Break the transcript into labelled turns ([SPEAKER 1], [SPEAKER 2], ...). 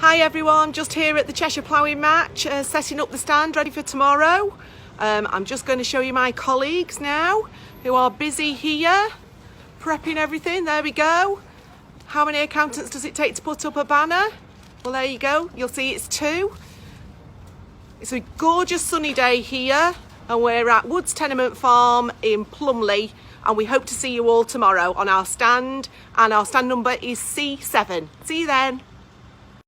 [SPEAKER 1] Hi everyone, just here at the Cheshire Ploughing match, setting up the stand ready for tomorrow. I'm just going to show you my colleagues now who are busy here prepping everything. There we go. How many accountants does it take to put up a banner? Well, there you go. You'll see it's 2. It's a gorgeous sunny day here and we're at Woods Tenement Farm in Plumley, and we hope to see you all tomorrow on our stand, and our stand number is C7. See you then.